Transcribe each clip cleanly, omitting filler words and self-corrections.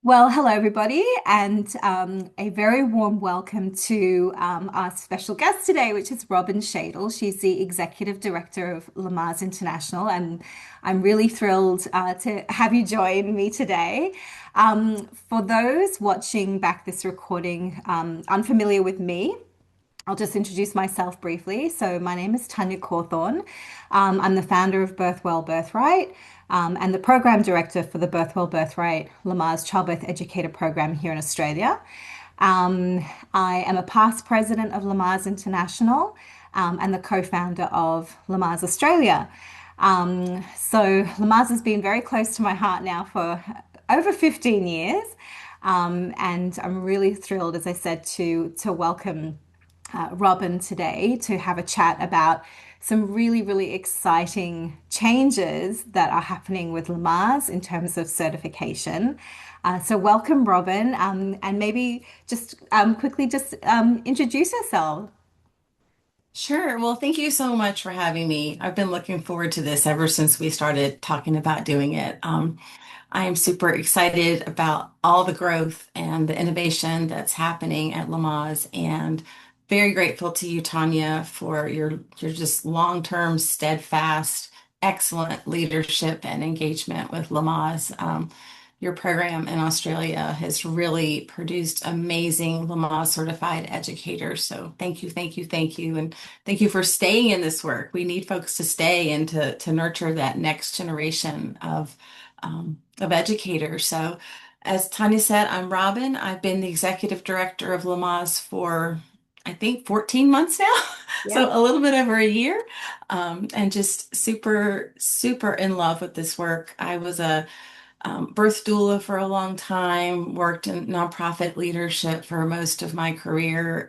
Well, hello everybody, and a very warm welcome to our special guest today, which is Robin Shadle. She's the Executive Director of Lamaze International, and I'm really thrilled to have you join me today. For those watching back this recording, unfamiliar with me, I'll just introduce myself briefly. So, my name is Tanya Cawthorne. I'm the founder of Birthwell Birthright and the program director for the Birthwell Birthright Lamaze Childbirth Educator Program here in Australia. Um, I am a past president of Lamaze International and the co founder of Lamaze Australia. So, Lamaze has been very close to my heart now for over 15 years. And I'm really thrilled, as I said, to welcome Robin today to have a chat about some really, really exciting changes that are happening with Lamaze in terms of certification. So welcome, Robin, and maybe just quickly just introduce yourself. Sure. Well, thank you so much for having me. I've been looking forward to this ever since we started talking about doing it. I am super excited about all the growth and the innovation that's happening at Lamaze, and very grateful to you, Tanya, for your just long-term, steadfast, excellent leadership and engagement with Lamaze. Your program in Australia has really produced amazing Lamaze certified educators. So thank you, thank you, thank you. And thank you for staying in this work. We need folks to stay and to nurture that next generation of educators. So, as Tanya said, I'm Robin. I've been the executive director of Lamaze for, I think, 14 months now. So, Yeah. a little bit over a year. And just super, super in love with this work. I was a birth doula for a long time, worked in nonprofit leadership for most of my career.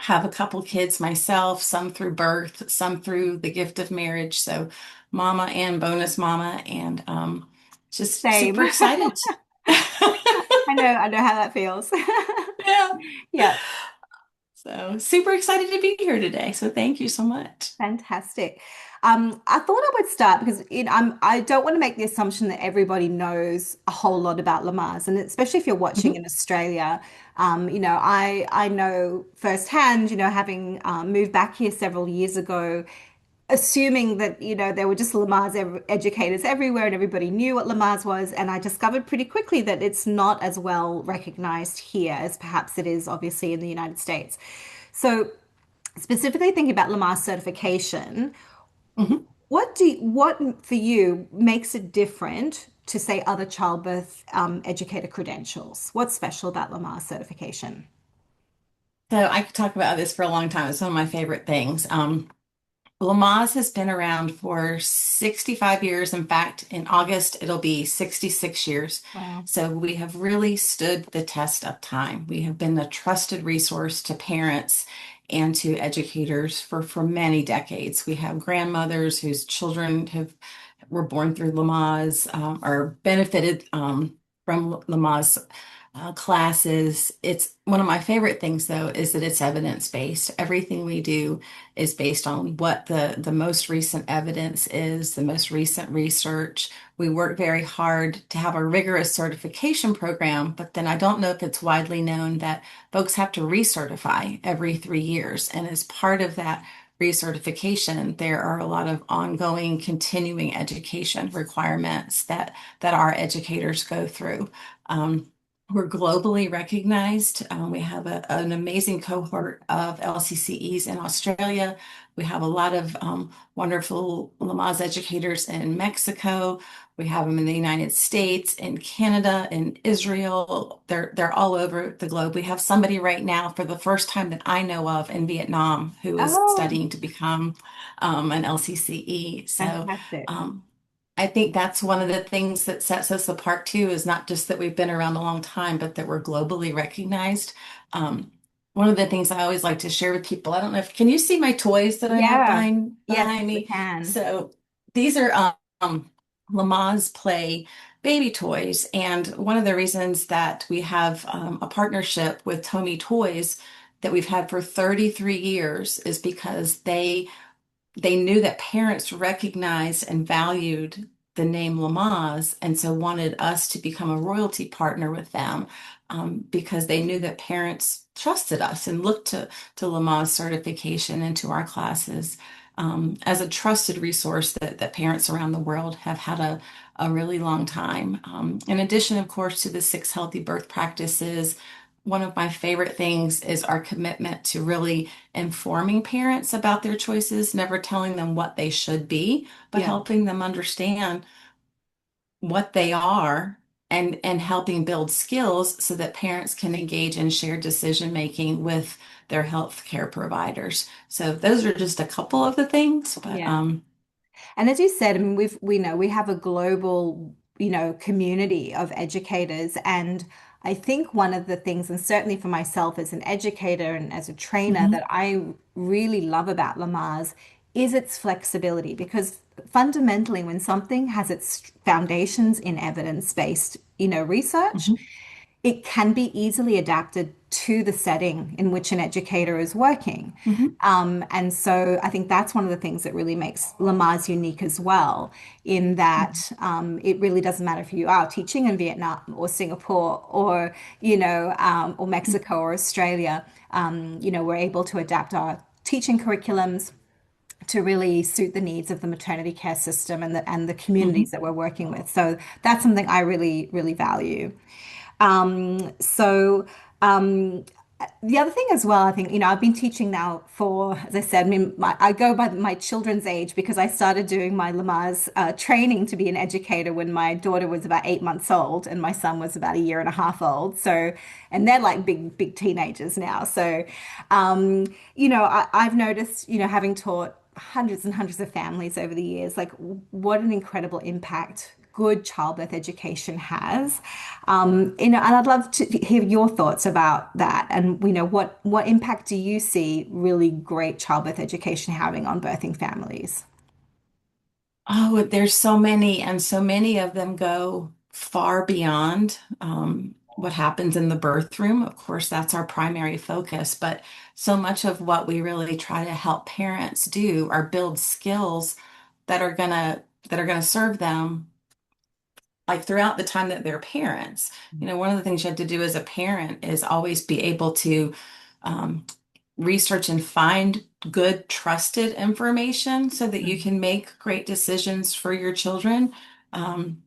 Have a couple kids myself, some through birth, some through the gift of marriage. So, mama and bonus mama, and just Same. super excited. I know how that feels. Yeah. Yeah. So, super excited to be here today. So, thank you so much. Fantastic. I thought I would start because I don't want to make the assumption that everybody knows a whole lot about Lamaze, and especially if you're watching Mhm. in Australia. I know firsthand, having moved back here several years ago, assuming that there were just Lamaze educators everywhere and everybody knew what Lamaze was, and I discovered pretty quickly that it's not as well recognized here as perhaps it is obviously in the United States. So specifically thinking about Lamaze certification, Mhm. what for you makes it different to say other childbirth educator credentials? What's special about Lamaze certification? So, I could talk about this for a long time. It's one of my favorite things. Lamaze has been around for 65 years. In fact, in August, it'll be 66 years. Wow. So we have really stood the test of time. We have been a trusted resource to parents and to educators for many decades. We have grandmothers whose children were born through Lamaze or benefited from Lamaze classes. It's one of my favorite things, though, is that it's evidence-based. Everything we do is based on what the most recent evidence is, the most recent research. We work very hard to have a rigorous certification program, but then I don't know if it's widely known that folks have to recertify every 3 years. And as part of that recertification, there are a lot of ongoing, continuing education requirements that our educators go through. Um, we're globally recognized. We have an amazing cohort of LCCEs in Australia. We have a lot of wonderful Lamaze educators in Mexico. We have them in the United States, in Canada, in Israel. They're all over the globe. We have somebody right now, for the first time that I know of, in Vietnam, who is Oh, studying to become an LCCE. So fantastic. um, I think that's one of the things that sets us apart too, is not just that we've been around a long time, but that we're globally recognized. Um, One of the things I always like to share with people, I don't know if, can you see my toys that I have Yeah. Yes, behind we me? can. So these are Lamaze Play baby toys. And one of the reasons that we have a partnership with Tomy Toys that we've had for 33 years is because they knew that parents recognized and valued the name Lamaze, and so wanted us to become a royalty partner with them, because they knew that parents trusted us and looked to Lamaze certification into our classes, as a trusted resource that parents around the world have had a really long time. In addition, of course, to the 6 healthy birth practices, one of my favorite things is our commitment to really informing parents about their choices, never telling them what they should be, but Yeah. helping them understand what they are, and helping build skills so that parents can engage in shared decision making with their health care providers. So those are just a couple of the things, but Yeah. And as you said, I mean, we know we have a global, community of educators. And I think one of the things, and certainly for myself as an educator and as a trainer, mhm, that I really love about Lamaze is its flexibility. Because fundamentally, when something has its foundations in evidence-based, research, mhm, it can be easily adapted to the setting in which an educator is working. mhm, And so I think that's one of the things that really makes Lamaze unique as well, in mhm, that it really doesn't matter if you are teaching in Vietnam or Singapore or, or Mexico or Australia. We're able to adapt our teaching curriculums to really suit the needs of the maternity care system and the communities mhm. that we're working with. So that's something I really, really value. So the other thing as well, I think, I've been teaching now for, as I said, I mean, I go by my children's age because I started doing my Lamaze training to be an educator when my daughter was about 8 months old and my son was about a year and a half old. So, and they're like big, big teenagers now. So, I've noticed, having taught hundreds and hundreds of families over the years, like what an incredible impact good childbirth education has. And I'd love to hear your thoughts about that. And what impact do you see really great childbirth education having on birthing families? Oh, there's so many, and so many of them go far beyond what happens in the birth room. Of course, that's our primary focus, but so much of what we really try to help parents do are build skills that are gonna serve them like throughout the time that they're parents. One of the things you have to do as a parent is always be able to um, research and find good, trusted information so that you can make great decisions for your children. Um,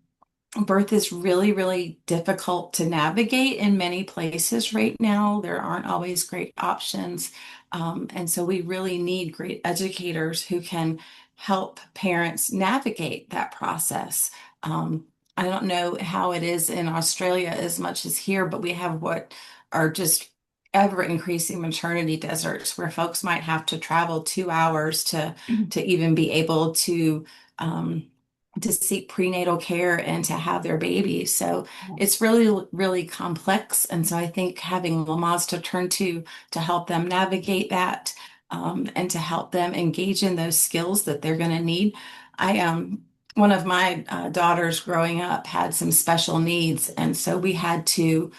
Birth is really, really difficult to navigate in many places right now. There aren't always great options. And so we really need great educators who can help parents navigate that process. I don't know how it is in Australia as much as here, but we have what are just ever increasing maternity deserts where folks might have to travel 2 hours to even be able um, to seek prenatal care and to have their baby. So it's really, really complex. And so I think having Lamaze to turn to help them navigate that, and to help them engage in those skills that they're going to need. One of my daughters growing up had some special needs, and so we had to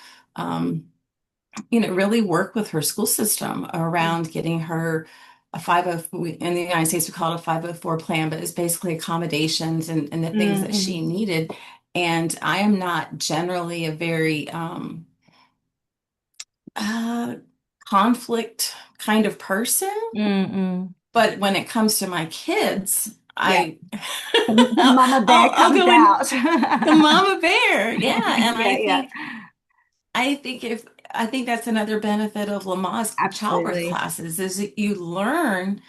really work with her school system around getting her a 50, in the United States, we call it a 504 plan, but it's basically accommodations and the things that Mm-mm. she needed. And I am not generally a very uh, conflict kind of person, Mm-mm. but when it comes to my kids, Yeah. I The I'll, mama bear I'll comes go in out. the mama bear. Yeah. And Yeah, yeah. I think that's another benefit of Lamaze childbirth Absolutely. classes is that you learn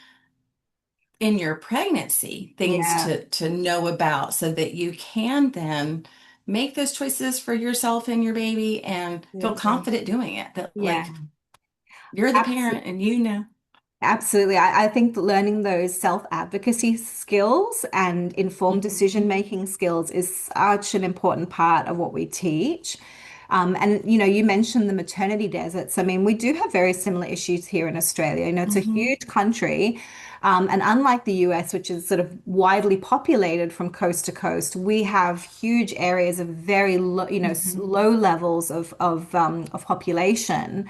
in your pregnancy things Yeah. to know about so that you can then make those choices for yourself and your baby and feel Absolutely. confident doing it. That Yeah. like you're the parent Absolutely. and you know. Absolutely. I think learning those self-advocacy skills and informed Mhm, decision-making skills is such an important part of what we teach. And you mentioned the maternity deserts. I mean, we do have very similar issues here in Australia. It's a mhm, huge country. And unlike the US, which is sort of widely populated from coast to coast, we have huge areas of very low, mhm, low levels of population,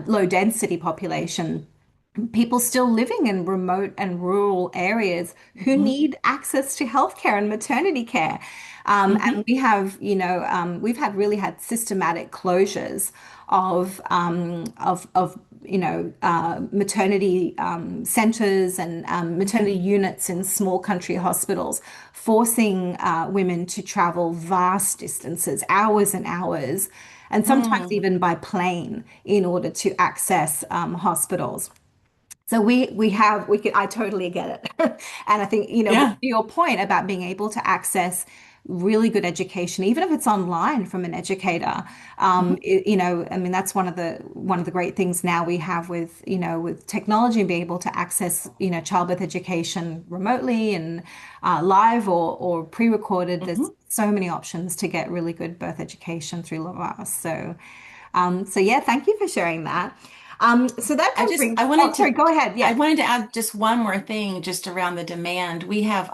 low density population people still living in remote and rural areas who Hmm. need access to healthcare and maternity care. Hmm. And we have, we've had really had systematic closures of maternity centers and maternity units in small country hospitals, forcing women to travel vast distances, hours and hours, and sometimes Mm. even by plane in order to access hospitals. So we could I totally get it. And I think, but Yeah. to your point about being able to access really good education, even if it's online from an educator, Hmm. I mean, that's one of the great things now we have with, with technology and being able to access, childbirth education remotely and live or pre-recorded. There's Hmm. so many options to get really good birth education through Lamaze. So yeah, thank you for sharing that. So that I kind of just brings, I oh, wanted sorry, to go ahead. I Yeah. wanted to add just one more thing just around the demand. We have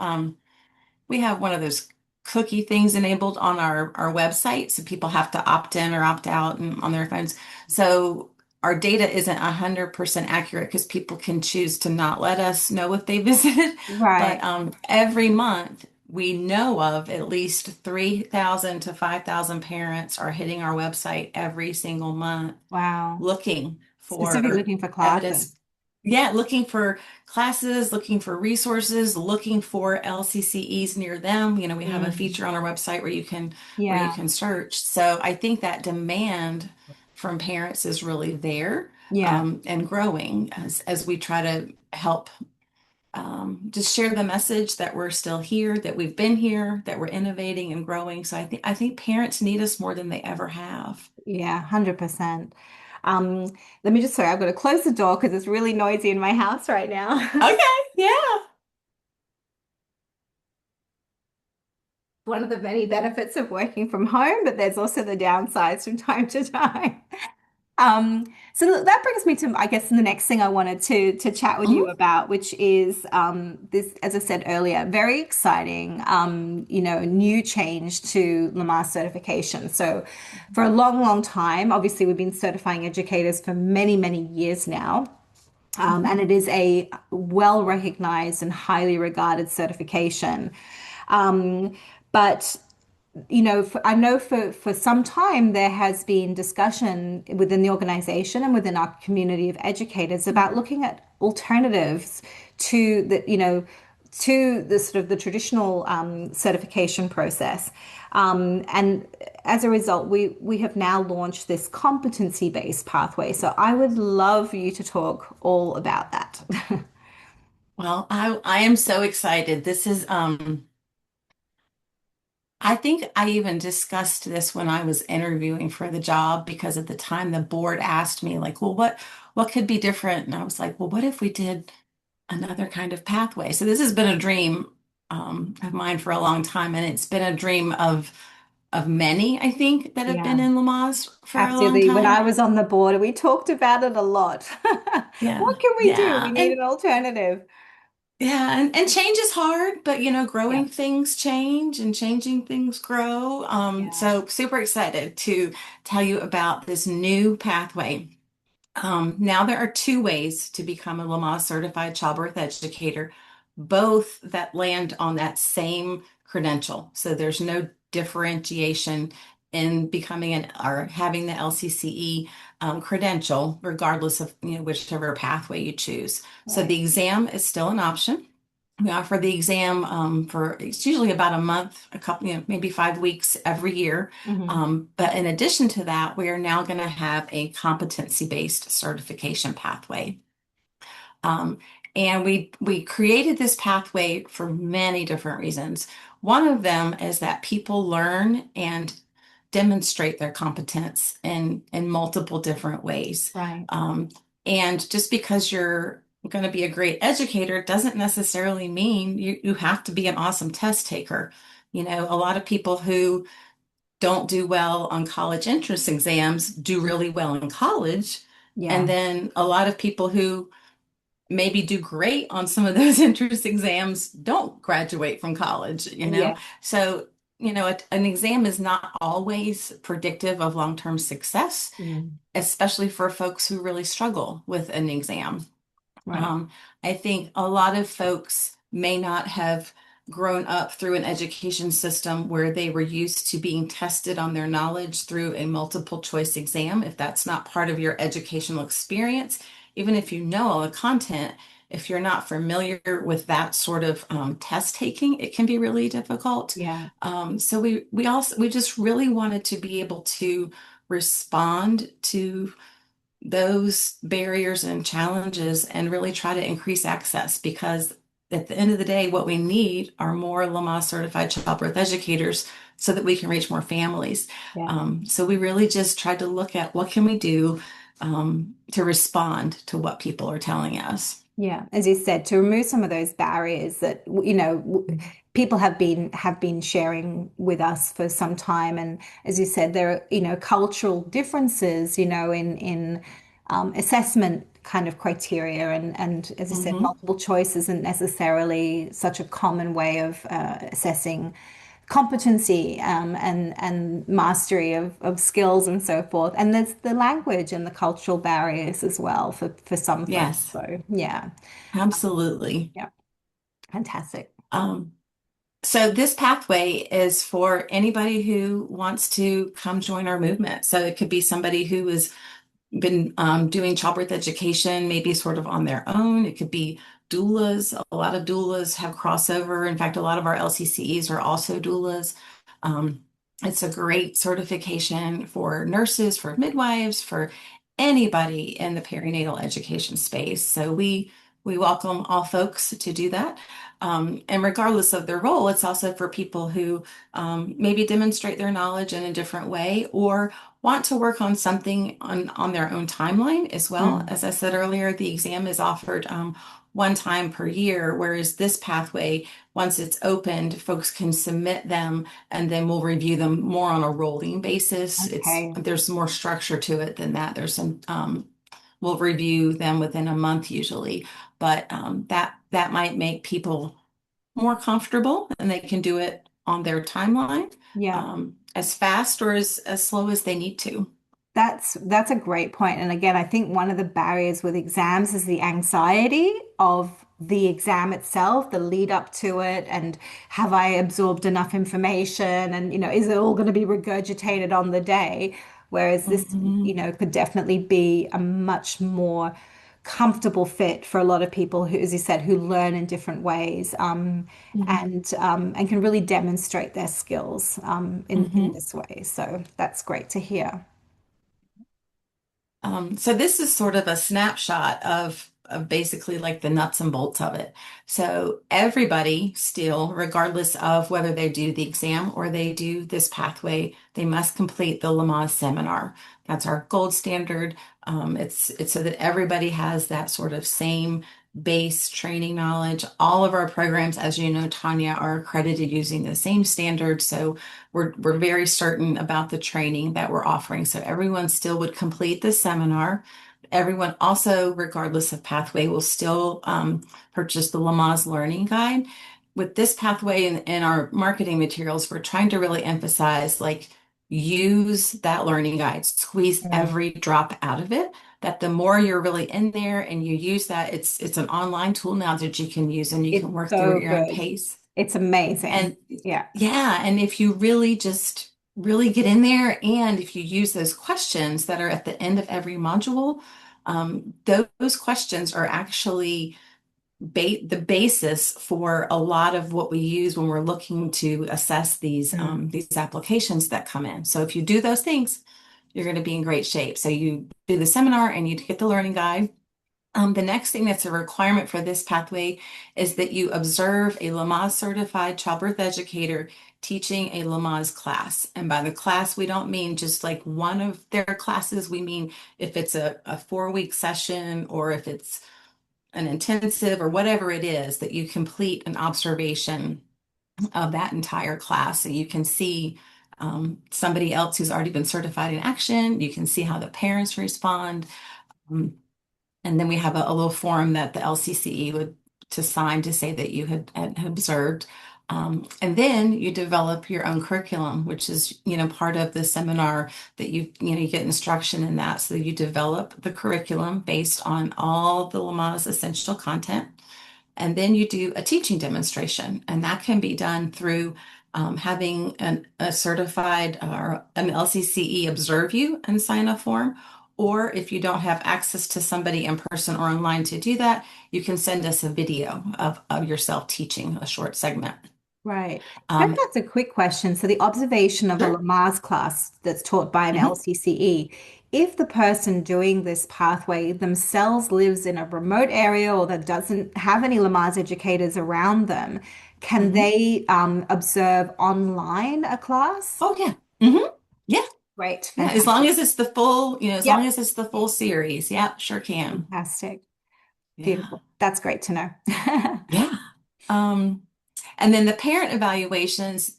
one of those cookie things enabled on our website, so people have to opt in or opt out and on their phones. So our data isn't 100% accurate because people can choose to not let us know if they visited. But Right. every month we know of at least 3,000 to 5,000 parents are hitting our website every single month Wow. looking Specifically for looking for classes. evidence. Yeah, looking for classes, looking for resources, looking for LCCEs near them. We have a Mm. feature on our website where you Yeah. can search. So I think that demand from parents is really there, Yeah. and growing as we try to help, just share the message that we're still here, that we've been here, that we're innovating and growing. So I think parents need us more than they ever have. Yeah. 100%. Um, Let me just, sorry, I've got to close the door because it's really noisy in my house right now. Okay, yeah. One of the many benefits of working from home, but there's also the downsides from time to time. So that brings me to, I guess, the next thing I wanted to chat with you Mhm. about, which is this, as I said earlier, very exciting, new change to Lamaze certification. So, for a long, long time, obviously, we've been certifying educators for many, many years now. Mhm. And it is a well recognized and highly regarded certification. Um, but I know for some time there has been discussion within the organization and within our community of educators about looking at alternatives to the sort of the traditional certification process. And as a result, we have now launched this competency-based pathway. So I would love for you to talk all about that. Well, I am so excited. This is I think I even discussed this when I was interviewing for the job because at the time the board asked me like, well, what could be different? And I was like, well, what if we did another kind of pathway? So this has been a dream, of mine for a long time, and it's been a dream of many, I think, that have been Yeah. in Lamaze for a long Absolutely. When I time. was on the board, we talked about it a lot. Yeah. What can we do? We Yeah. need an alternative. And change is hard, but Yeah. growing things change and changing things grow. Yeah. So super excited to tell you about this new pathway. Now there are two ways to become a Lamaze certified childbirth educator, both that land on that same credential. So there's no differentiation in becoming or having the LCCE, credential, regardless of whichever pathway you choose. So Right. the exam is still an option. We offer the exam, for it's usually about a month, a couple, maybe 5 weeks every year. Hmm. But in addition to that, we are now going to have a competency-based certification pathway. Um, and we created this pathway for many different reasons. One of them is that people learn and demonstrate their competence in multiple different ways. Right. Um, and just because you're going to be a great educator doesn't necessarily mean you have to be an awesome test taker. A lot of people who don't do well on college entrance exams do really well in college. And Yeah. then a lot of people who maybe do great on some of those entrance exams don't graduate from college. Yeah. So, an exam is not always predictive of long-term success, Mm. especially for folks who really struggle with an exam. Right. Um, I think a lot of folks may not have grown up through an education system where they were used to being tested on their knowledge through a multiple choice exam. If that's not part of your educational experience, even if you know all the content, if you're not familiar with that sort of test taking, it can be really difficult. Yeah. So we just really wanted to be able to respond to those barriers and challenges and really try to increase access because at the end of the day, what we need are more Lamaze certified childbirth educators so that we can reach more families. Yeah. So we really just tried to look at what can we do to respond to what people are telling us. Yeah, as you said, to remove some of those barriers that people have been sharing with us for some time, and as you said, there are cultural differences, in assessment kind of criteria, and as you said, Hmm. multiple choice isn't necessarily such a common way of assessing competency and mastery of skills and so forth. And there's the language and the cultural barriers as well for some folks. Yes, So yeah, absolutely. yeah, fantastic. Um, So this pathway is for anybody who wants to come join our movement. So it could be somebody who has been doing childbirth education, maybe sort of on their own. It could be doulas. A lot of doulas have crossover. In fact, a lot of our LCCEs are also doulas. Um, it's a great certification for nurses, for midwives, for anybody in the perinatal education space. So we welcome all folks to do that. And regardless of their role, it's also for people who maybe demonstrate their knowledge in a different way or want to work on something on their own timeline as well. Mm, As I said earlier, the exam is offered one time per year, whereas this pathway, once it's opened, folks can submit them and then we'll review them more on a rolling basis. okay. There's more structure to it than that. We'll review them within a month usually, but that might make people more comfortable and they can do it on their timeline, Yeah. as fast or as slow as they need to. That's a great point. And again, I think one of the barriers with exams is the anxiety of the exam itself, the lead up to it, and have I absorbed enough information? And is it all going to be regurgitated on the day? Whereas this, Mhm. could definitely be a much more comfortable fit for a lot of people who, as you said, who learn in different ways, Mhm. and can really demonstrate their skills in Mhm. this way. So that's great to hear. So this is sort of a snapshot of basically like the nuts and bolts of it. So everybody still, regardless of whether they do the exam or they do this pathway, they must complete the Lamaze seminar. That's our gold standard. It's so that everybody has that sort of same base training knowledge. All of our programs, as you know, Tanya, are accredited using the same standards. So we're very certain about the training that we're offering. So everyone still would complete the seminar. Everyone also, regardless of pathway, will still purchase the Lamaze Learning Guide. With this pathway in our marketing materials, we're trying to really emphasize like use that learning guide, squeeze Mm. every drop out of it. That the more you're really in there and you use that, it's an online tool now that you can use and you It's can work through so at your own good. pace. It's amazing. And Yeah. yeah, and if you really just really get in there and if you use those questions that are at the end of every module, those questions are actually the basis for a lot of what we use when we're looking to assess Mm. these applications that come in. So if you do those things, you're going to be in great shape. So you do the seminar and you get the learning guide. The next thing that's a requirement for this pathway is that you observe a Lamaze certified childbirth educator teaching a Lamaze class. And by the class, we don't mean just like one of their classes. We mean if it's a 4 week session or if it's an intensive or whatever it is, that you complete an observation of that entire class so you can see somebody else who's already been certified in action. You can see how the parents respond. Um, and then we have a little form that the LCCE would to sign to say that you had observed. And then you develop your own curriculum, which is, part of the seminar that you get instruction in that. So you develop the curriculum based on all the Lamaze essential content. And then you do a teaching demonstration, and that can be done through having a certified or an LCCE observe you and sign a form. Or if you don't have access to somebody in person or online to do that, you can send us a video of yourself teaching a short segment. Right. Can Um, I ask a quick question? So the observation of a sure. Lamaze class that's taught by an Mhm, LCCE, if the person doing this pathway themselves lives in a remote area or that doesn't have any Lamaze educators around them, can mhm. they observe online a class? Oh, yeah. Yeah. Great, Yeah. As long fantastic. as it's the full, as long Yep, as it's the full series. Yeah, sure can. fantastic. Yeah. Beautiful. That's great to know. Yeah. Um, and then the parent evaluations,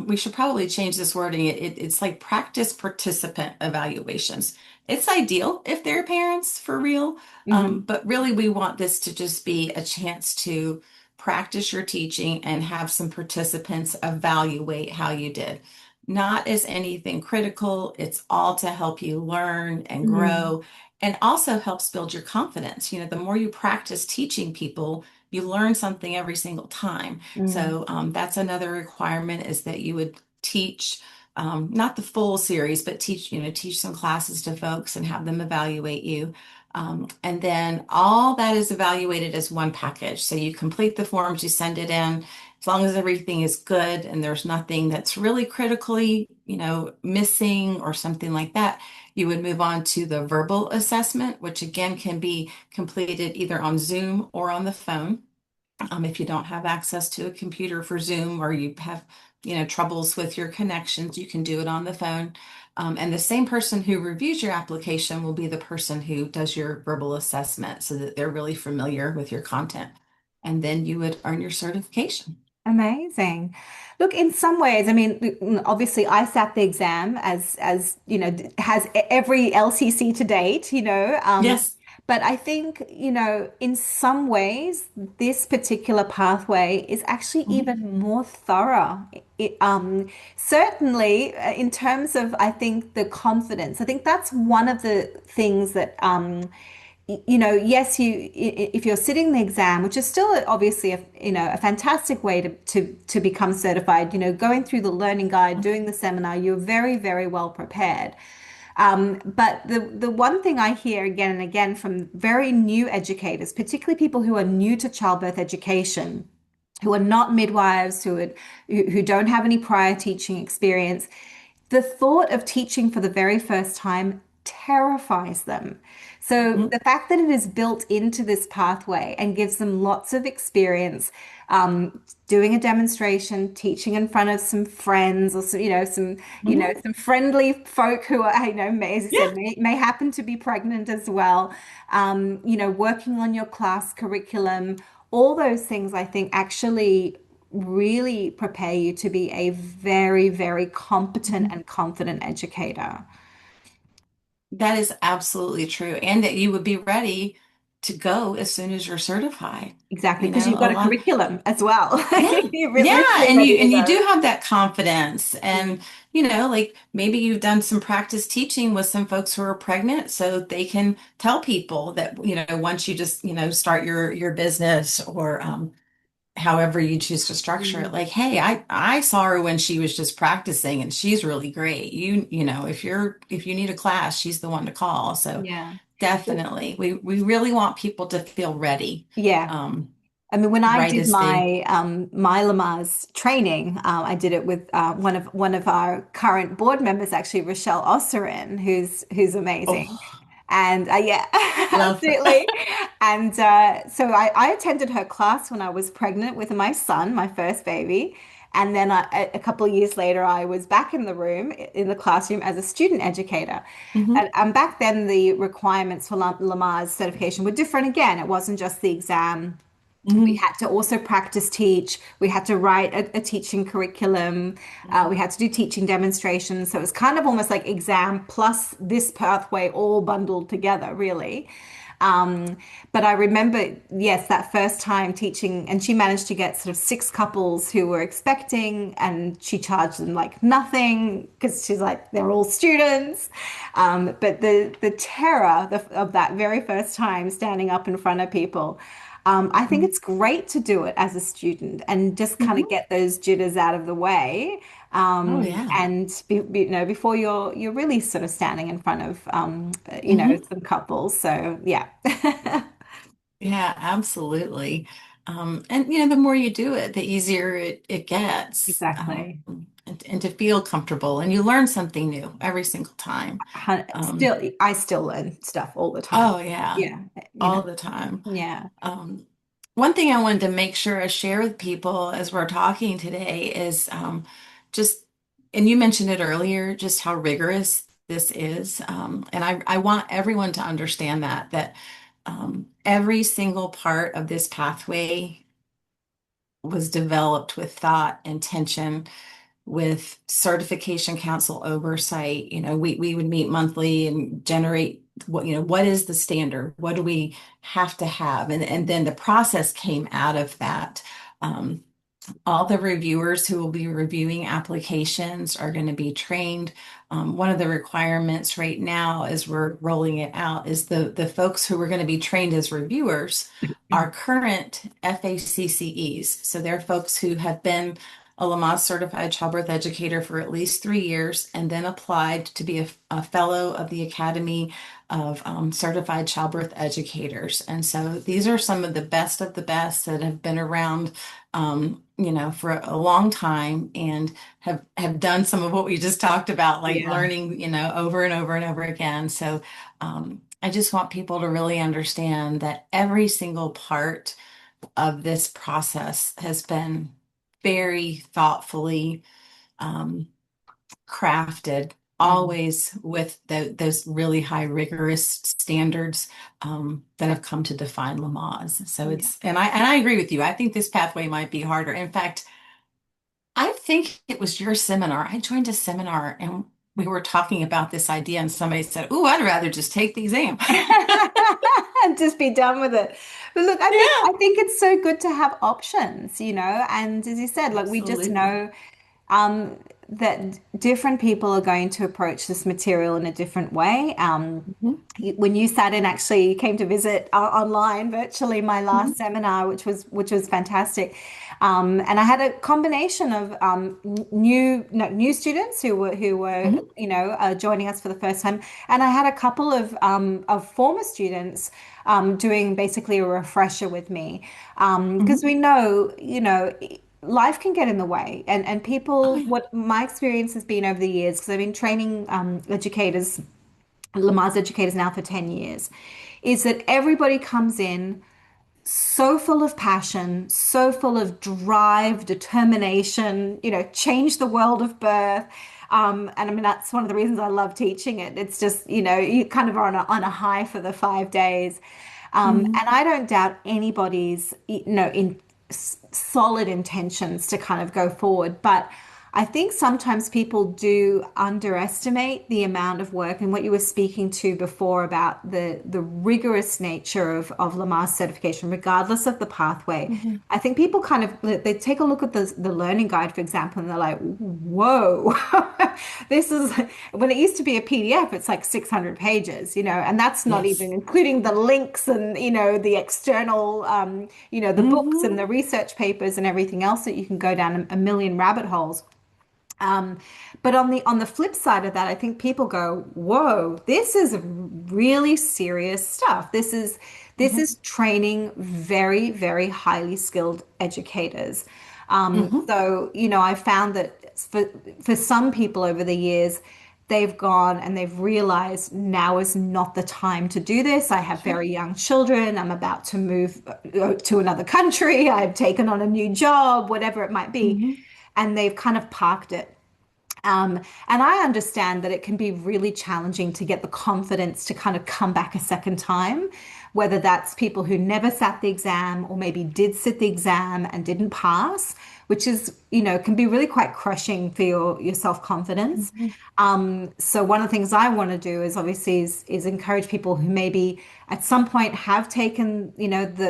we should probably change this wording. It's like practice participant evaluations. It's ideal if they're parents for real, Hmm. but really we want this to just be a chance to practice your teaching and have some participants evaluate how you did. Not as anything critical, it's all to help you learn and Mm, grow and also helps build your confidence. The more you practice teaching people, you learn something every single time. mm, So that's another requirement is that you would teach not the full series, but teach some classes to folks and have them evaluate you. And then all that is evaluated as one package. So you complete the forms, you send it in. As long as everything is good and there's nothing that's really critically, missing or something like that, you would move on to the verbal assessment, which again can be completed either on Zoom or on the phone. If you don't have access to a computer for Zoom or you have, troubles with your connections, you can do it on the phone. And the same person who reviews your application will be the person who does your verbal assessment so that they're really familiar with your content. And then you would earn your certification. amazing. Look, in some ways, I mean, obviously, I sat the exam as has every LCC to date, Yes. but I think, in some ways, this particular pathway is actually Mhm. even more thorough. Certainly, in terms of, I think, the confidence, I think that's one of the things that yes, if you're sitting the exam, which is still obviously a fantastic way to become certified, going through the learning guide, doing the seminar, you're very, very well prepared. But the one thing I hear again and again from very new educators, particularly people who are new to childbirth education, who are not midwives, who don't have any prior teaching experience, the thought of teaching for the very first time terrifies them. So Mhm. the fact that it is built into this pathway and gives them lots of experience, doing a demonstration, teaching in front of some friends or some, Mhm. some friendly folk who are, as I Yeah. said, may happen to be pregnant as well. Working on your class curriculum, all those things I think actually really prepare you to be a very, very competent Mhm. and confident educator. That is absolutely true. And that you would be ready to go as soon as you're certified. Exactly, because you've A got a lot. curriculum as well. Yeah. You're Yeah. literally And you ready to and you do go. have that confidence. Mm, And, like maybe you've done some practice teaching with some folks who are pregnant so they can tell people that, once you just, start your business or however you choose to structure it, mm, like, hey, I saw her when she was just practicing and she's really great. If you need a class, she's the one to call. So yeah. definitely, we really want people to feel ready, Yeah. um, I mean, when I right did as they. my Lamaze training, I did it with one of our current board members, actually Rochelle Osserin, who's amazing. Oh, And yeah, love her. absolutely. And so I attended her class when I was pregnant with my son, my first baby. And then a couple of years later, I was back in the room in the classroom as a student educator. Hmm. And back then, the requirements for Lamaze certification were different again. It wasn't just the exam. We Hmm. had to also practice teach. We had to write a teaching curriculum. We had to do teaching demonstrations. So it was kind of almost like exam plus this pathway all bundled together, really. But I remember, yes, that first time teaching, and she managed to get sort of six couples who were expecting, and she charged them like nothing because she's like, they're all students. But the terror of that very first time standing up in front of people. I think Mhm. it's great to do it as a student and just kind of Mhm. get those jitters out of the way. Oh yeah. Before you're really sort of standing in front of Mhm. some couples. So yeah, Yeah, absolutely. And the more you do it, the easier it gets. exactly. And to feel comfortable, and you learn something new every single time. Um, I still learn stuff all the time. oh yeah, Yeah, you know, all the time. yeah, Um, One thing I wanted to make sure I share with people as we're talking today is just, and you mentioned it earlier, just how rigorous this is. And I want everyone to understand that every single part of this pathway was developed with thought, intention, with certification council oversight. We would meet monthly and generate what is the standard? What do we have to have? And then the process came out of that. Um, all the reviewers who will be reviewing applications are going to be trained. One of the requirements right now, as we're rolling it out, is the folks who are going to be trained as reviewers are current FACCEs. So they're folks who have been a Lamaze certified childbirth educator for at least 3 years and then applied to be a fellow of the Academy of Certified Childbirth Educators. And so these are some of the best that have been around for a long time and have done some of what we just talked about, like yeah, learning, over and over and over again. So I just want people to really understand that every single part of this process has been very thoughtfully um, crafted, mm, always with those really high rigorous standards that have come to define Lamaze. So yeah. and I agree with you. I think this pathway might be harder. In fact, I think it was your seminar. I joined a seminar and we were talking about this idea, and somebody said, "Ooh, I'd rather just take the exam." And just be done with it. But look, Yeah, I think it's so good to have options, and as you said, like we just absolutely. know that different people are going to approach this material in a different way. Mhm, When you sat in, actually, you came to visit online virtually my mhm, last seminar, which was fantastic. And I had a combination of new students who were mhm. joining us for the first time, and I had a couple of former students doing basically a refresher with me because Mhm. we know life can get in the way and Oh people, yeah. what my experience has been over the years, because I've been training educators, Lamaze educators now for 10 years, is that everybody comes in so full of passion, so full of drive, determination, change the world of birth. And I mean, that's one of the reasons I love teaching it. It's just, you kind of are on a high for the 5 days. Mhm. And I don't doubt anybody's, in solid intentions to kind of go forward. But I think sometimes people do underestimate the amount of work and what you were speaking to before about the rigorous nature of Lamaze certification, regardless of the pathway. Mhm. I think people kind of they take a look at the learning guide, for example, and they're like, "Whoa, this is when it used to be a PDF, it's like 600 pages, and that's not even Yes. including the links and the external, the books and Mhm. the research papers and everything else that you can go down a million rabbit holes." Um, but on the flip side of that, I think people go, "Whoa, this is really serious stuff. This is Mhm. training very, very highly skilled educators." Mhm. So, I found that for some people over the years, they've gone and they've realized now is not the time to do this. I have Sure. very young children. I'm about to move to another country. I've taken on a new job, whatever it might be, Mhm. and they've kind of parked it. And I understand that it can be really challenging to get the confidence to kind of come back a second time, whether that's people who never sat the exam or maybe did sit the exam and didn't pass. which is, can be really quite crushing for your self-confidence. Mhm. So one of the things I want to do is obviously is encourage people who maybe at some point have taken,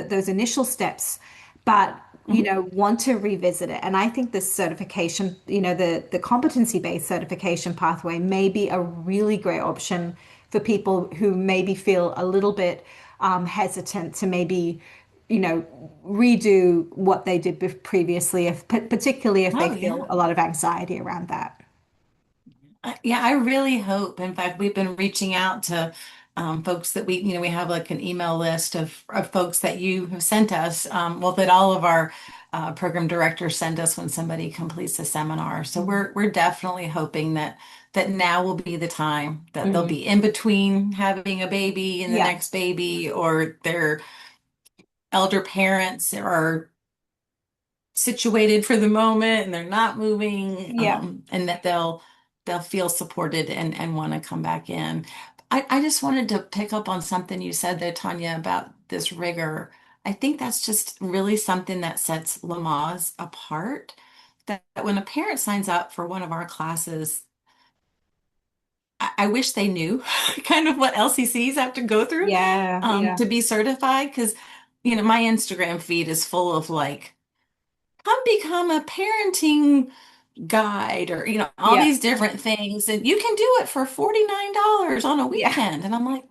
those initial steps, but Mhm. want to revisit it. And I think this certification, the competency-based certification pathway may be a really great option for people who maybe feel a little bit hesitant to maybe, redo what they did previously, if particularly if they Oh feel yeah. a lot of anxiety around that. Yeah, I really hope. In fact, we've been reaching out to folks that we have like an email list of folks that you have sent us. Well, that all of our program directors send us when somebody completes a seminar. So we're definitely hoping that now will be the time that they'll Mm. be in between having a baby and the Yeah, next baby, or their elder parents are situated for the moment and they're not moving, yeah, and that they'll feel supported and want to come back in. I just wanted to pick up on something you said there, Tanya, about this rigor. I think that's just really something that sets Lamaze apart. That when a parent signs up for one of our classes, I wish they knew kind of what LCCs have to go through yeah, yeah, to be certified, because my Instagram feed is full of like, come become a parenting guide, or all yeah, these different things, and you can do it for $49 on a yeah, weekend. And I'm like,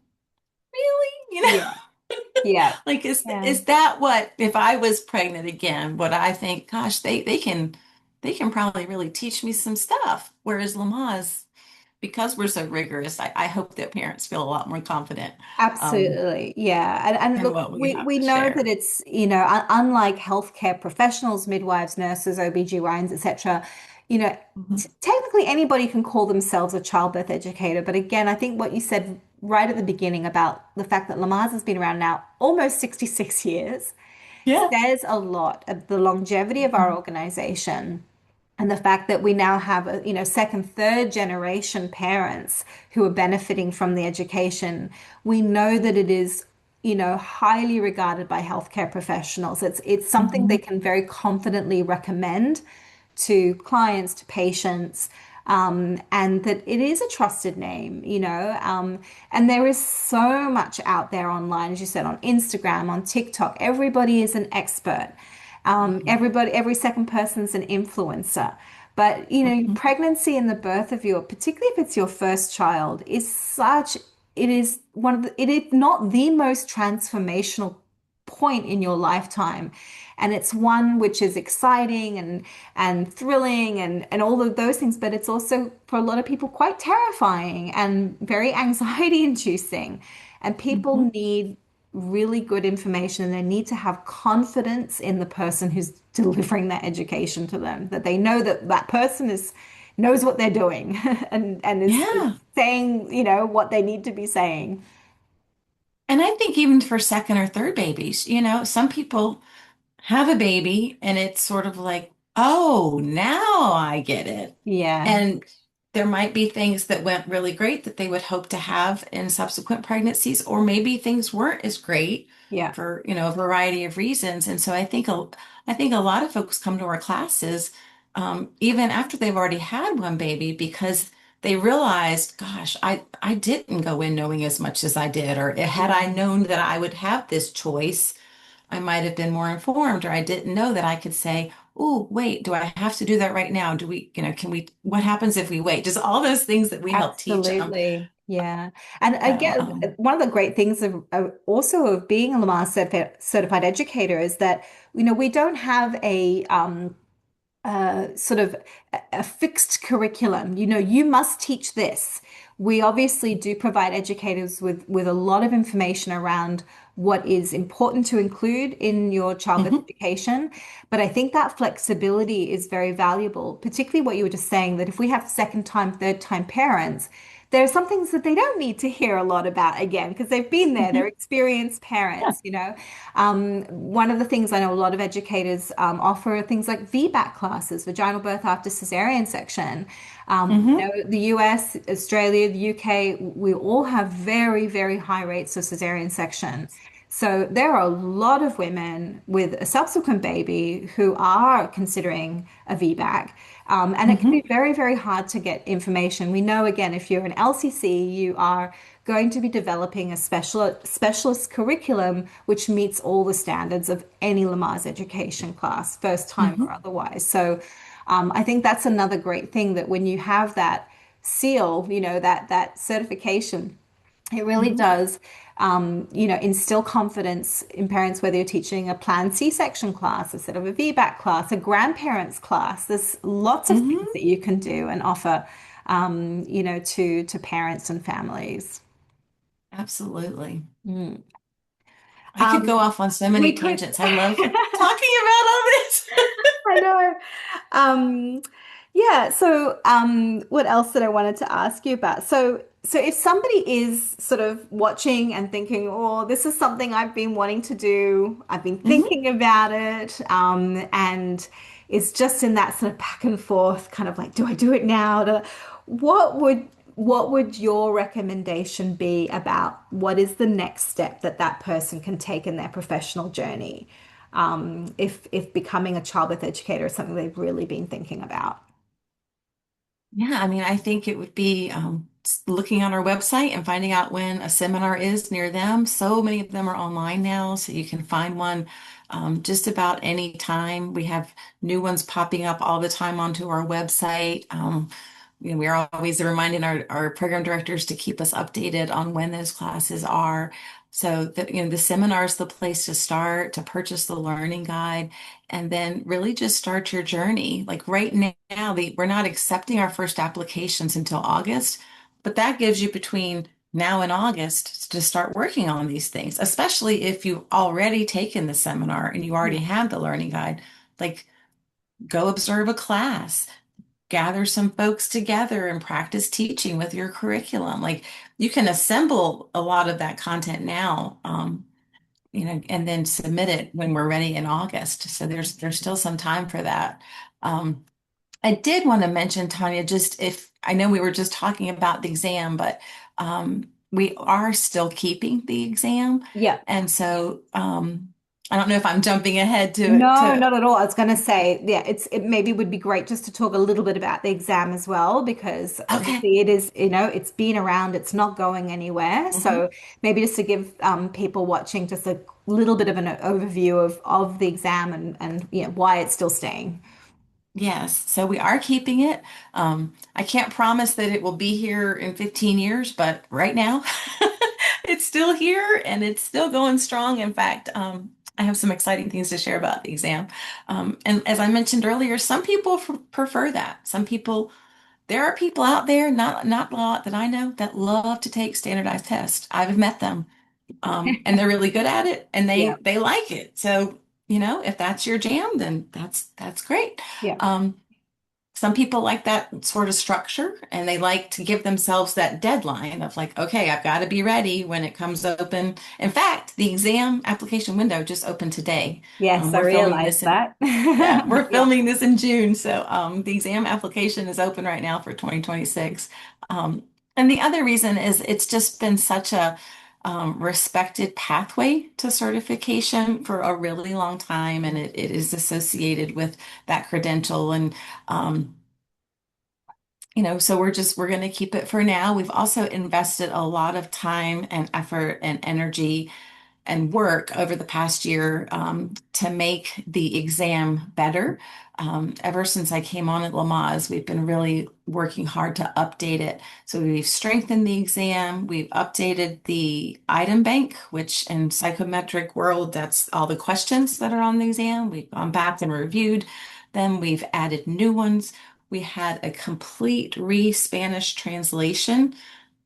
really? yeah, yeah, Like, is yeah. is that what, if I was pregnant again, would I think, gosh, they can probably really teach me some stuff. Whereas Lamaze, because we're so rigorous, I hope that parents feel a lot more confident um Absolutely. Yeah. And in look, what we have we to know that share. it's, unlike healthcare professionals, midwives, nurses, OBGYNs, etc., Mhm. technically anybody can call themselves a childbirth educator. But again, I think what you said right at the beginning about the fact that Lamaze has been around now almost 66 years Yeah. says a lot of the longevity of our Mhm. organization and the fact that we now have second, third generation parents who are benefiting from the education. We know that it is, highly regarded by healthcare professionals. It's something they Mhm. can very confidently recommend to clients, to patients, and that it is a trusted name, and there is so much out there online, as you said, on Instagram, on TikTok. Everybody is an expert. Mhm. Every second person's an influencer. But, Mhm. pregnancy and the birth of particularly if it's your first child, it is one of it is not the most transformational point in your lifetime. And it's one which is exciting and thrilling and all of those things, but it's also for a lot of people quite terrifying and very anxiety inducing. And people Mhm. need really good information and they need to have confidence in the person who's delivering that education to them, that they know that that person is knows what they're doing and is Yeah. saying, what they need to be saying. And I think even for second or third babies, some people have a baby and it's sort of like, oh, now I get it. Yeah, And there might be things that went really great that they would hope to have in subsequent pregnancies, or maybe things weren't as great yeah, for, a variety of reasons. And so I think a lot of folks come to our classes, even after they've already had one baby, because they realized, gosh, I didn't go in knowing as much as I did, or had I yeah. known that I would have this choice, I might have been more informed, or I didn't know that I could say, oh, wait, do I have to do that right now? Do we, can we, what happens if we wait? Just all those things that we help teach them. Absolutely. Yeah. And So, again, one of the great things of also of being a Lamar certified educator is that, we don't have a sort of a fixed curriculum. You must teach this. We obviously do provide educators with a lot of information around what is important to include in your childbirth mhm, education. But I think that flexibility is very valuable, particularly what you were just saying, that if we have second time, third time parents, there are some things that they don't need to hear a lot about again because they've been there, they're mhm, experienced yeah, parents. One of the things I know a lot of educators offer are things like VBAC classes, vaginal birth after cesarean section. mhm, The US, Australia, the UK, we all have very, very high rates of cesarean section. So there are a lot of women with a subsequent baby who are considering a VBAC. And it can be Hmm. very, very hard to get information. We know, again, if you're an LCC, you are going to be developing a specialist curriculum which meets all the standards of any Lamaze education class, first time or Hmm. otherwise. So I think that's another great thing that when you have that seal, that certification, it really Hmm. does, instill confidence in parents, whether you're teaching a planned C-section class instead of a VBAC class, a grandparents class. There's lots of things Hmm. that you can do and offer, to parents and families. Absolutely. Mm. I could go Um, off on so many we could. tangents. I love talking about all this. I know. Um, yeah, so what else did I wanted to ask you about? So if somebody is sort of watching and thinking, oh, this is something I've been wanting to do, I've been Hmm. thinking about it, and is just in that sort of back and forth, kind of like, do I do it now? What would what would your recommendation be about what is the next step that that person can take in their professional journey? If becoming a childbirth educator is something they've really been thinking about. Yeah, I mean, I think it would be looking on our website and finding out when a seminar is near them. So many of them are online now, so you can find one just about any time. We have new ones popping up all the time onto our website. We're always reminding our program directors to keep us updated on when those classes are. So that, the seminar is the place to start, to purchase the learning guide, and then really just start your journey. Like right now, we're not accepting our first applications until August, but that gives you between now and August to start working on these things, especially if you've already taken the seminar and you already Yeah. have the learning guide. Like, go observe a class, gather some folks together and practice teaching with your curriculum. Like, you can assemble a lot of that content now, and then submit it when we're ready in August. So there's still some time for that. Um, I did want to mention, Tanya, just if I know we were just talking about the exam, but we are still keeping the exam. Yeah. And so I don't know if I'm jumping ahead No, to not at all. I was going to say, yeah, it maybe would be great just to talk a little bit about the exam as well, because okay. obviously it is, it's been around, it's not going anywhere. Mhm. So maybe just to give people watching just a little bit of an overview of the exam and why it's still staying. Yes, so we are keeping it. I can't promise that it will be here in 15 years, but right now it's still here and it's still going strong. In fact, I have some exciting things to share about the exam. And as I mentioned earlier, some people prefer that. There are people out there, not a lot that I know, that love to take standardized tests. I've met them, and they're really good at it, and Yeah. they like it. So, if that's your jam, then that's great. Yeah. Um, some people like that sort of structure and they like to give themselves that deadline of like, okay, I've got to be ready when it comes open. In fact, the exam application window just opened today. Yes, I We're filming realized this in, that. yeah, we're Yeah. filming this in June. So the exam application is open right now for 2026. Um, and the other reason is it's just been such a respected pathway to certification for a really long time, and it is associated with that credential. And um, so we're going to keep it for now. We've also invested a lot of time and effort and energy and work over the past year to make the exam better. Ever since I came on at Lamaze, we've been really working hard to update it. So we've strengthened the exam, we've updated the item bank, which in psychometric world, that's all the questions that are on the exam. We've gone back and reviewed them. We've added new ones. We had a complete re-Spanish translation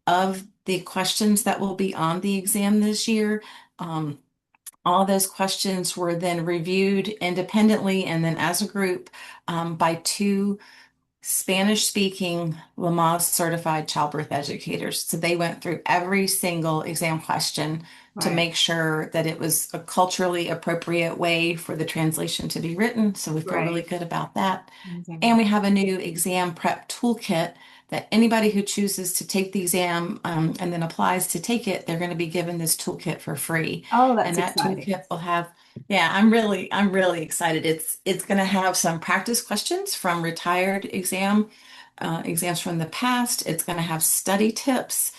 of the questions that will be on the exam this year. Um, all those questions were then reviewed independently and then as a group by two Spanish speaking Lamaze certified childbirth educators. So they went through every single exam question to Right, make sure that it was a culturally appropriate way for the translation to be written. So we feel really right. good about that. And Amazing. we have a new exam prep toolkit that anybody who chooses to take the exam and then applies to take it, they're going to be given this toolkit for free. Oh, that's And that exciting. toolkit will have, yeah, I'm really excited. It's going to have some practice questions from retired exams from the past. It's going to have study tips,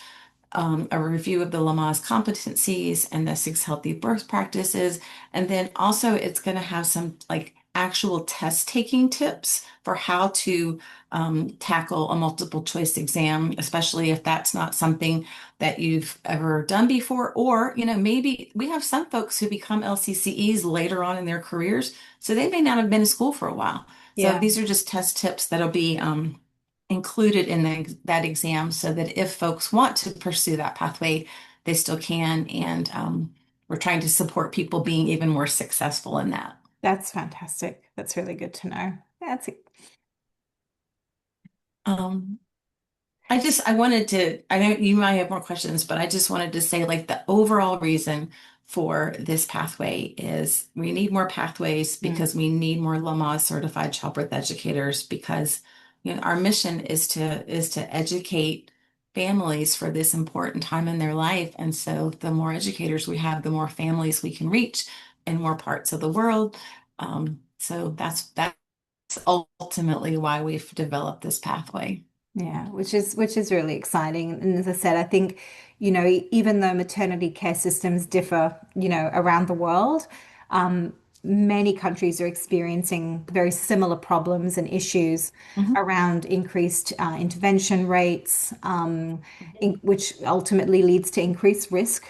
a review of the Lamaze competencies and the 6 healthy birth practices. And then also it's going to have some like actual test taking tips for how to tackle a multiple choice exam, especially if that's not something that you've ever done before. Or, maybe we have some folks who become LCCEs later on in their careers, so they may not have been in school for a while. So Yeah, these are just test tips that'll be included in that exam so that if folks want to pursue that pathway, they still can. And we're trying to support people being even more successful in that. that's fantastic. That's really good to know. That's Um, I wanted to, I know you might have more questions, but I just wanted to say like the overall reason for this pathway is we need more pathways mm, because we need more Lamaze certified childbirth educators because our mission is to educate families for this important time in their life. And so the more educators we have, the more families we can reach in more parts of the world. So that's ultimately why we've developed this pathway. yeah, which is really exciting. And as I said, I think, even though maternity care systems differ, around the world, um, many countries are experiencing very similar problems and issues Mhm. around increased intervention rates, which ultimately leads to increased risk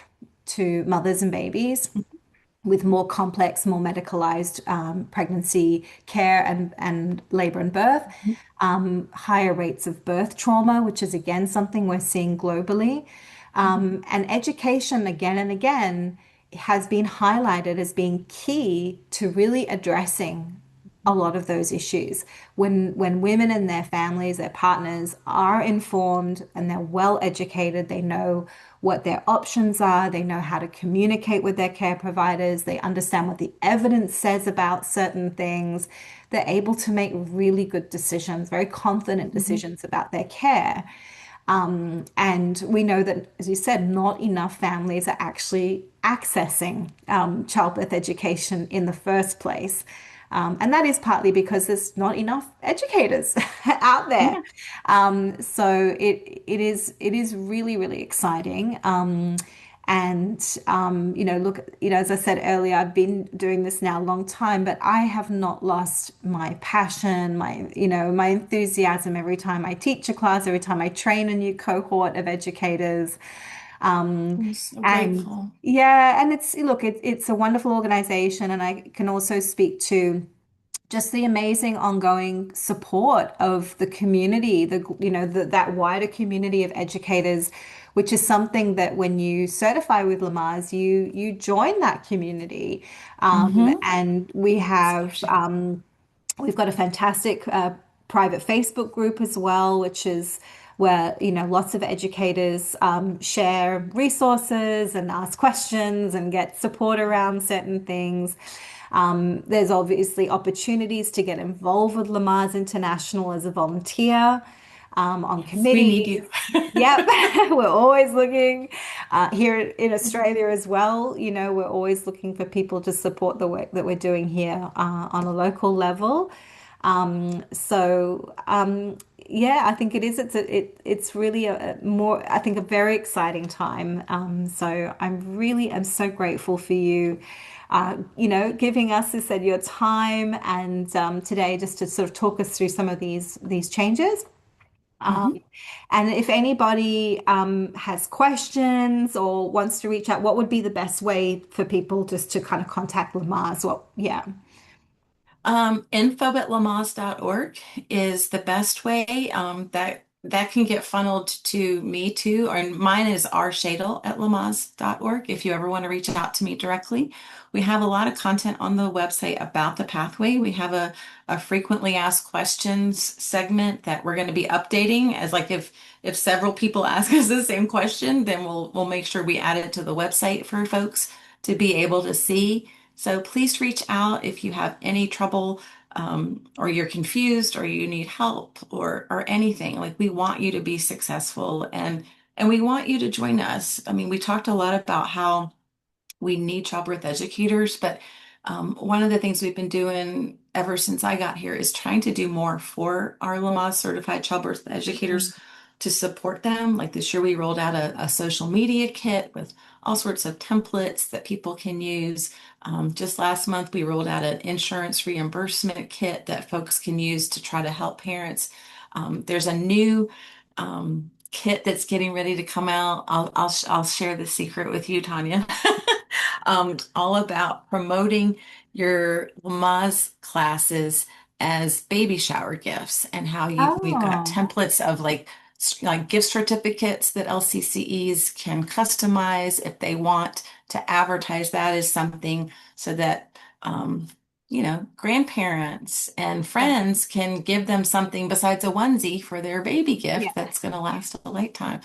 to mothers and babies, with more complex, more medicalized pregnancy care and labor and birth, higher rates of birth trauma, which is again something we're seeing globally. And education, again and again, has been highlighted as being key to really addressing a lot of those issues. When women and their families, their partners are informed and they're well educated, they know what their options are, they know how to communicate with their care providers, they understand what the evidence says about certain things, they're able to make really good decisions, very confident Mhm. decisions about their care. And we know that, as you said, not enough families are actually accessing childbirth education in the first place. And that is partly because there's not enough educators out there. Yeah. So it is really, really exciting. And look, as I said earlier, I've been doing this now a long time, but I have not lost my passion, my enthusiasm every time I teach a class, every time I train a new cohort of educators. I'm so And grateful. yeah, and it's a wonderful organization, and I can also speak to just the amazing ongoing support of the community, that wider community of educators, which is something that when you certify with Lamaze, you join that community. Hmm. And It's huge. we've got a fantastic private Facebook group as well, which is where lots of educators share resources and ask questions and get support around certain things. There's obviously opportunities to get involved with Lamaze International as a volunteer on Yes, we need committees. you. Yep, we're always looking here in Australia as well. We're always looking for people to support the work that we're doing here on a local level. Yeah, I think it is. It's really a more, I think, a very exciting time. So I'm so grateful for you, giving us, as I said, your time and today just to sort of talk us through some of these changes. Um, Hmm. and if anybody has questions or wants to reach out, what would be the best way for people just to kind of contact Lamaze? Well, yeah. Info at lamaze.org is the best way. That that can get funneled to me too. Or mine is rshadle@lamaze.org if you ever want to reach out to me directly. We have a lot of content on the website about the pathway. We have a frequently asked questions segment that we're going to be updating as like if several people ask us the same question, then we'll make sure we add it to the website for folks to be able to see. So please reach out if you have any trouble or you're confused or you need help or anything. Like we want you to be successful and we want you to join us. I mean, we talked a lot about how we need childbirth educators, but one of the things we've been doing ever since I got here is trying to do more for our Lamaze certified childbirth educators to support them. Like this year, we rolled out a social media kit with all sorts of templates that people can use. Just last month, we rolled out an insurance reimbursement kit that folks can use to try to help parents. There's a new kit that's getting ready to come out. I'll share the secret with you, Tanya. All about promoting your Lamaze classes as baby shower gifts and how we've got Oh, templates of like gift certificates that LCCEs can customize if they want to advertise that as something so that grandparents and yeah, friends can give them something besides a onesie for their baby yeah, gift that's going to last a lifetime.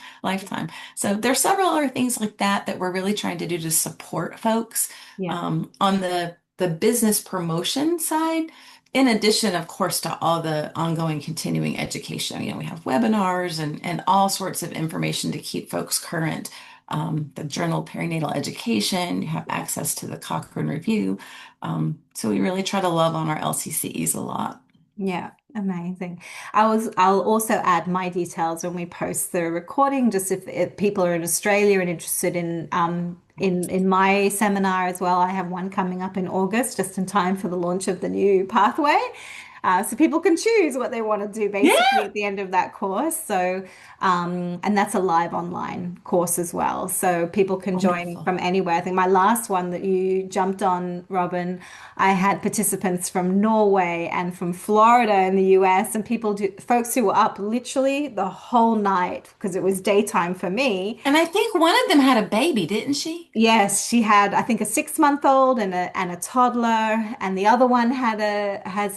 So there's several other things like that that we're really trying to do to support folks yeah, on the business promotion side. In addition, of course, to all the ongoing continuing education, we have webinars and all sorts of information to keep folks current. The Journal of Perinatal Education, you have access to the Cochrane Review. So we really try to love on our LCCEs a lot. yeah. Amazing. I'll also add my details when we post the recording, just if people are in Australia and interested in my seminar as well. I have one coming up in August, just in time for the launch of the new pathway. So people can choose what they want to do basically Yeah, at the end of that course. And that's a live online course as well. So people can join wonderful. from anywhere. I think my last one that you jumped on, Robin, I had participants from Norway and from Florida in the US, and folks who were up literally the whole night because it was daytime for me. And I think one of them had a baby, didn't she? Yes, she had, I think, a 6 month old and a toddler, and the other one has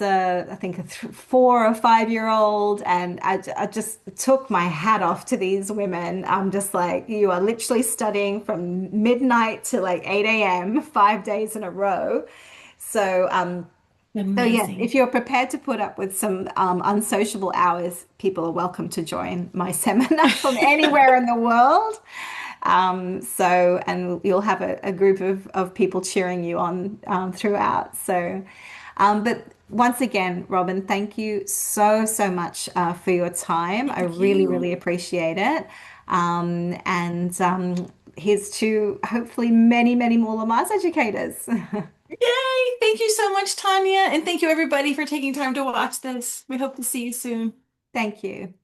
I think, a 4 or 5 year old. And I just took my hat off to these women. I'm just like, you are literally studying from midnight to like 8 a.m. 5 days in a row. So, so yes, if Amazing. you're prepared to put up with some unsociable hours, people are welcome to join my seminar from anywhere in the world. And you'll have a group of people cheering you on throughout. But once again, Robin, thank you so much for your time. I Thank really, you. really appreciate it. And here's to hopefully many more Lamaze educators. Yay! Thank you so much, Tanya. And thank you, everybody, for taking time to watch this. We hope to see you soon. Thank you.